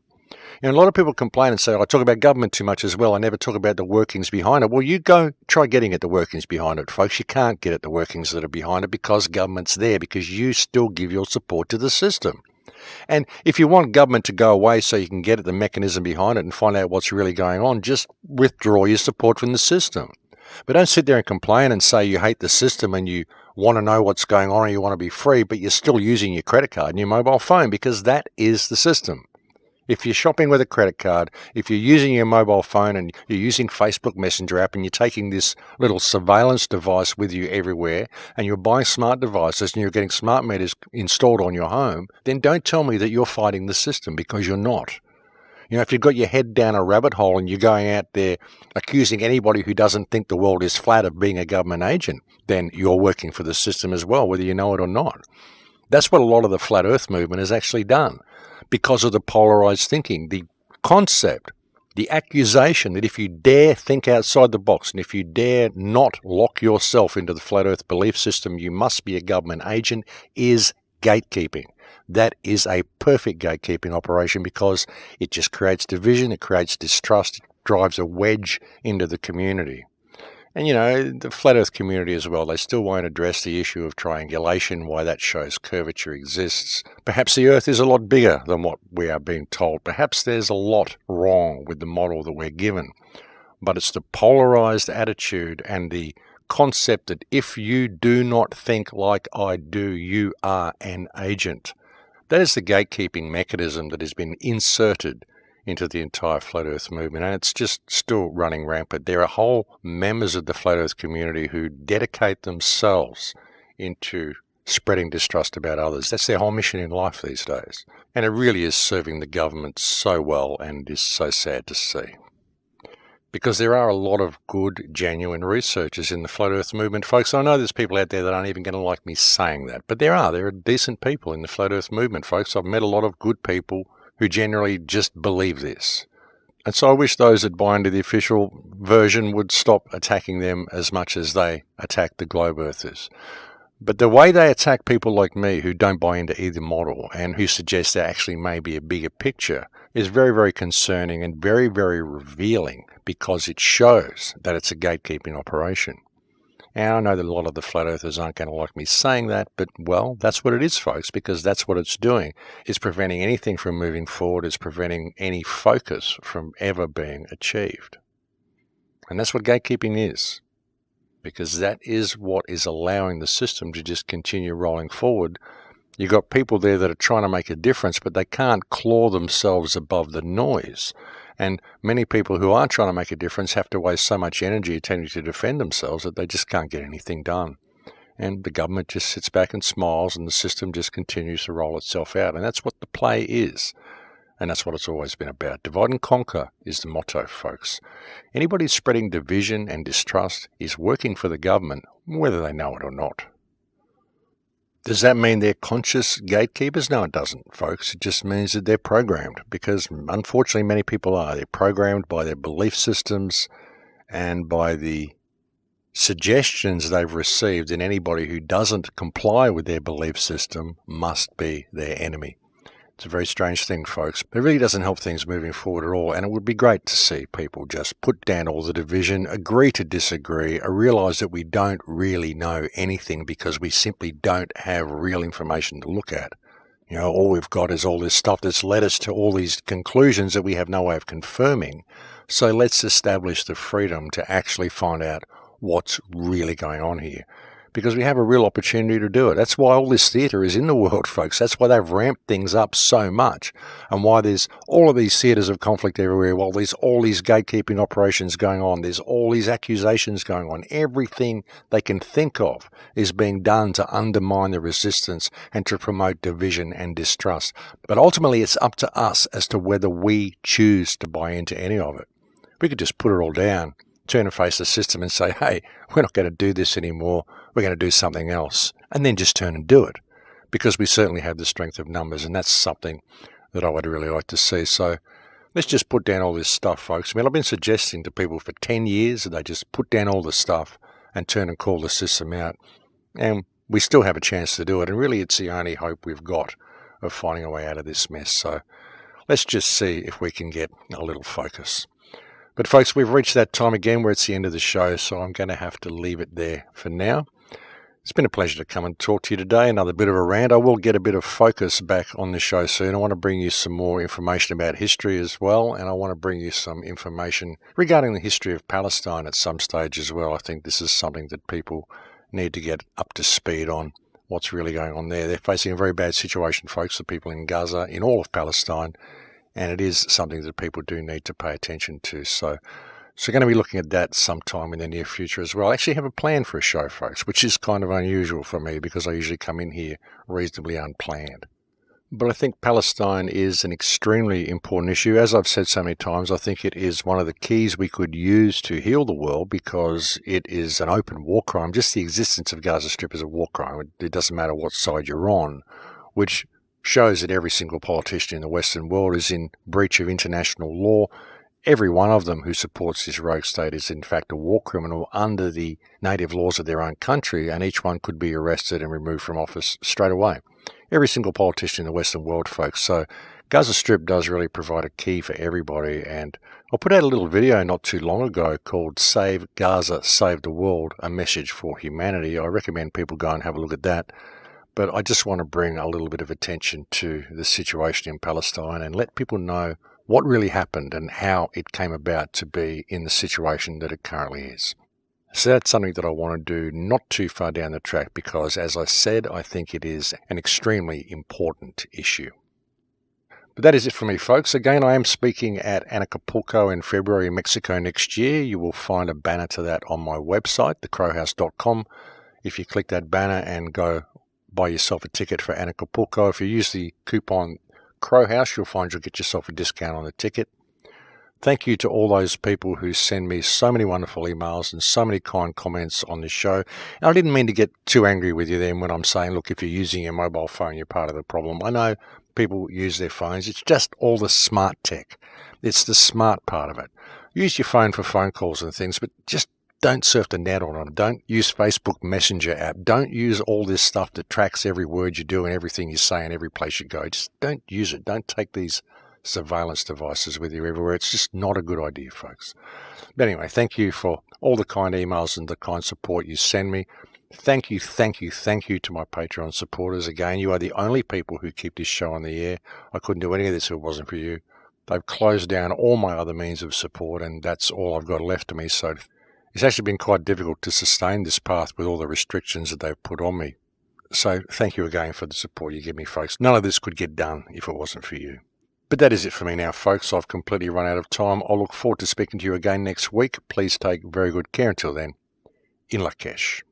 You know, a lot of people complain and say, I talk about government too much as well. I never talk about the workings behind it. Well, you go try getting at the workings behind it, folks. You can't get at the workings that are behind it because government's there, because you still give your support to the system. And if you want government to go away so you can get at the mechanism behind it and find out what's really going on, just withdraw your support from the system. But don't sit there and complain and say you hate the system and you want to know what's going on and you want to be free, but you're still using your credit card and your mobile phone, because that is the system. If you're shopping with a credit card, if you're using your mobile phone and you're using Facebook Messenger app and you're taking this little surveillance device with you everywhere and you're buying smart devices and you're getting smart meters installed on your home, then don't tell me that you're fighting the system, because you're not. You know, if you've got your head down a rabbit hole and you're going out there accusing anybody who doesn't think the world is flat of being a government agent, then you're working for the system as well, whether you know it or not. That's what a lot of the flat earth movement has actually done, because of the polarized thinking, the concept, the accusation that if you dare think outside the box and if you dare not lock yourself into the flat earth belief system, you must be a government agent, is gatekeeping. That is a perfect gatekeeping operation, because it just creates division, it creates distrust, it drives a wedge into the community. And, you know, the flat earth community as well, they still won't address the issue of triangulation, why that shows curvature exists. Perhaps the earth is a lot bigger than what we are being told. Perhaps there's a lot wrong with the model that we're given. But it's the polarized attitude and the concept that if you do not think like I do, you are an agent. That is the gatekeeping mechanism that has been inserted into the entire flat earth movement, and it's just still running rampant. There are whole members of the flat earth community who dedicate themselves into spreading distrust about others. That's their whole mission in life these days, and it really is serving the government so well, and is so sad to see. Because there are a lot of good, genuine researchers in the flat earth movement, folks. I know there's people out there that aren't even going to like me saying that, but there are decent people in the flat earth movement, folks. I've met a lot of good people who generally just believe this. And so I wish those that buy into the official version would stop attacking them as much as they attack the globe earthers. But the way they attack people like me who don't buy into either model and who suggest there actually may be a bigger picture is very, very concerning and very, very revealing, because it shows that it's a gatekeeping operation. And I know that a lot of the flat earthers aren't going to like me saying that, but, well, that's what it is, folks, because that's what it's doing. It's preventing anything from moving forward. It's preventing any focus from ever being achieved. And that's what gatekeeping is, because that is what is allowing the system to just continue rolling forward You've got people there that are trying to make a difference, but they can't claw themselves above the noise. And many people who are trying to make a difference have to waste so much energy attempting to defend themselves that they just can't get anything done. And the government just sits back and smiles, and the system just continues to roll itself out. And that's what the play is. And that's what it's always been about. Divide and conquer is the motto, folks. Anybody spreading division and distrust is working for the government, whether they know it or not. Does that mean they're conscious gatekeepers? No, it doesn't, folks. It just means that they're programmed, because unfortunately many people are. They're programmed by their belief systems and by the suggestions they've received, and anybody who doesn't comply with their belief system must be their enemy. It's a very strange thing, folks. It really doesn't help things moving forward at all, and it would be great to see people just put down all the division, agree to disagree, realise that we don't really know anything because we simply don't have real information to look at. You know, all we've got is all this stuff that's led us to all these conclusions that we have no way of confirming. So let's establish the freedom to actually find out what's really going on here, because we have a real opportunity to do it. That's why all this theatre is in the world, folks. That's why they've ramped things up so much, and why there's all of these theatres of conflict everywhere, while there's all these gatekeeping operations going on, there's all these accusations going on. Everything they can think of is being done to undermine the resistance and to promote division and distrust. But ultimately, it's up to us as to whether we choose to buy into any of it. We could just put it all down, turn and face the system and say, hey, we're not going to do this anymore, we're going to do something else, and then just turn and do it, because we certainly have the strength of numbers, and that's something that I would really like to see. So let's just put down all this stuff, folks. I mean, I've been suggesting to people for 10 years that they just put down all the stuff and turn and call the system out, and we still have a chance to do it, and really it's the only hope we've got of finding a way out of this mess. So let's just see if we can get a little focus. But folks, we've reached that time again where it's the end of the show, so I'm going to have to leave it there for now. It's been a pleasure to come and talk to you today. Another bit of a rant. I will get a bit of focus back on the show soon. I want to bring you some more information about history as well, and I want to bring you some information regarding the history of Palestine at some stage as well. I think this is something that people need to get up to speed on, what's really going on there. They're facing a very bad situation, folks, the people in Gaza, in all of Palestine, and it is something that people do need to pay attention to. So going to be looking at that sometime in the near future as well. I actually have a plan for a show, folks, which is kind of unusual for me because I usually come in here reasonably unplanned. But I think Palestine is an extremely important issue. As I've said so many times, I think it is one of the keys we could use to heal the world, because it is an open war crime. Just the existence of Gaza Strip is a war crime. It doesn't matter what side you're on, which shows that every single politician in the Western world is in breach of international law. Every one of them who supports this rogue state is in fact a war criminal under the native laws of their own country, and each one could be arrested and removed from office straight away. Every single politician in the Western world, folks. So Gaza Strip does really provide a key for everybody, and I put out a little video not too long ago called Save Gaza, Save the World, a message for humanity. I recommend people go and have a look at that. But I just want to bring a little bit of attention to the situation in Palestine and let people know what really happened and how it came about to be in the situation that it currently is. So that's something that I want to do not too far down the track, because, as I said, I think it is an extremely important issue. But that is it for me, folks. Again, I am speaking at Acapulco in February in Mexico next year. You will find a banner to that on my website, thecrowhouse.com. If you click that banner and go buy yourself a ticket for Acapulco, if you use the coupon Crowhouse, you'll find you'll get yourself a discount on the ticket. Thank you to all those people who send me so many wonderful emails and so many kind comments on this show. And I didn't mean to get too angry with you then when I'm saying, look, if you're using your mobile phone, you're part of the problem. I know people use their phones. It's just all the smart tech. It's the smart part of it. Use your phone for phone calls and things, but just don't surf the net on it. Don't use Facebook Messenger app. Don't use all this stuff that tracks every word you do and everything you say and every place you go. Just don't use it. Don't take these surveillance devices with you everywhere. It's just not a good idea, folks. But anyway, thank you for all the kind emails and the kind support you send me. Thank you to my Patreon supporters. Again, you are the only people who keep this show on the air. I couldn't do any of this if it wasn't for you. They've closed down all my other means of support, and that's all I've got left of me. So it's actually been quite difficult to sustain this path with all the restrictions that they've put on me. So thank you again for the support you give me, folks. None of this could get done if it wasn't for you. But that is it for me now, folks. I've completely run out of time. I'll look forward to speaking to you again next week. Please take very good care until then. In Lakesh.